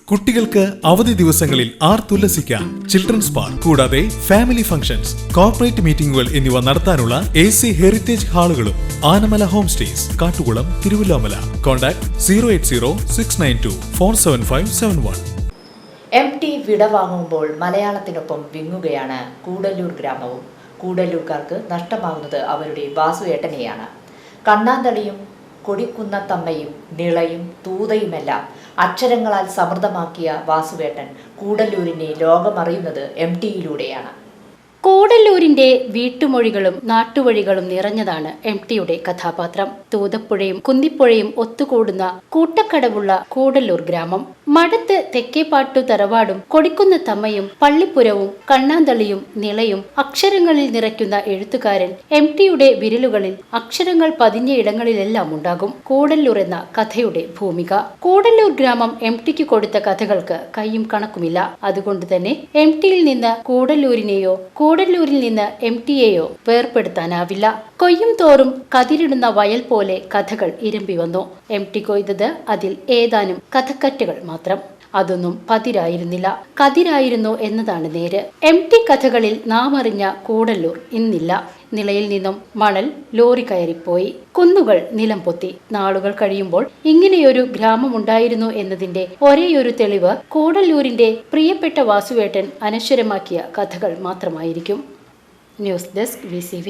കുട്ടികൾക്ക് അവധി ദിവസങ്ങളിൽ ആർത്തുല്ലസിക്കാൻ ചിൽഡ്രൻസ് പാർക്ക് കൂടാതെ ഫാമിലി ഫംഗ്ഷൻസ്, കോർപ്പറേറ്റ് മീറ്റിംഗുകൾ എന്നിവ നടത്താനുള്ള AC ഹെറിറ്റേജ് ഹാളുകളും Anamala home stays, Kattukulam, Thiruvallomala. Contact 08069247571. MT വിടവാങ്ങുമ്പോൾ മലയാളത്തിനൊപ്പം വിങ്ങുകയാണ് കൂടല്ലൂർ ഗ്രാമവും. കൂടല്ലൂർക്കാർക്ക് നഷ്ടമാകുന്നത് അവരുടെ വാസുവേട്ടനെയാണ്. കണ്ണാന്തളിയും കൊടിക്കുന്നത്തമ്മയും നിളയും തൂതയുമെല്ലാം അക്ഷരങ്ങളാൽ സമൃദ്ധമാക്കിയ വാസുവേട്ടൻ കൂടല്ലൂരിനെ ലോകമറിയുന്നത് MTയിലൂടെയാണ്. കൂടല്ലൂരിന്റെ വീട്ടുമൊഴികളും നാട്ടുവഴികളും നിറഞ്ഞതാണ് MTയുടെ കഥാപാത്രം. തൂതപ്പുഴയും കുന്തിപ്പുഴയും ഒത്തുകൂടുന്ന കൂട്ടക്കടവുള്ള കൂടല്ലൂർ ഗ്രാമം. മടത്ത് തെക്കേപ്പാട്ടു തറവാടും കൊടിക്കുന്നത്തമ്മയും പള്ളിപ്പുരവും കണ്ണാന്തളിയും നിളയും അക്ഷരങ്ങളിൽ നിറയ്ക്കുന്ന എഴുത്തുകാരൻ MTയുടെ വിരലുകളിൽ അക്ഷരങ്ങൾ പതിഞ്ഞ ഇടങ്ങളിലെല്ലാം ഉണ്ടാകും. കൂടല്ലൂർ എന്ന കഥയുടെ ഭൂമിക. കൂടല്ലൂർ ഗ്രാമം MTക്ക് കൊടുത്ത കഥകൾക്ക് കയ്യും കണക്കുമില്ല. അതുകൊണ്ട് തന്നെ MTയിൽ നിന്ന് കൂടല്ലൂരിനെയോ കൂടല്ലൂരിൽ നിന്ന് MTയെയോ വേർപെടുത്താനാവില്ല. കൊയ്യും തോറും കതിരിടുന്ന വയൽ പോലെ കഥകൾ ഇരമ്പി വന്നു. MT കൊയ്തത് അതിൽ ഏതാനും കഥക്കറ്റുകൾ മാത്രം. അതൊന്നും പതിരായിരുന്നില്ല, കതിരായിരുന്നു എന്നതാണ് നേര്. MT കഥകളിൽ നാം അറിഞ്ഞ കൂടല്ലൂർ ഇന്നില്ല. നിലയിൽ നിന്നും മണൽ ലോറി കയറിപ്പോയി, കുന്നുകൾ നിലം പൊത്തി. നാളുകൾ കഴിയുമ്പോൾ ഇങ്ങനെയൊരു ഗ്രാമമുണ്ടായിരുന്നു എന്നതിന്റെ ഒരേയൊരു തെളിവ് കൂടല്ലൂരിന്റെ പ്രിയപ്പെട്ട വാസുവേട്ടൻ അനശ്വരമാക്കിയ കഥകൾ മാത്രമായിരിക്കും. News desk VCV.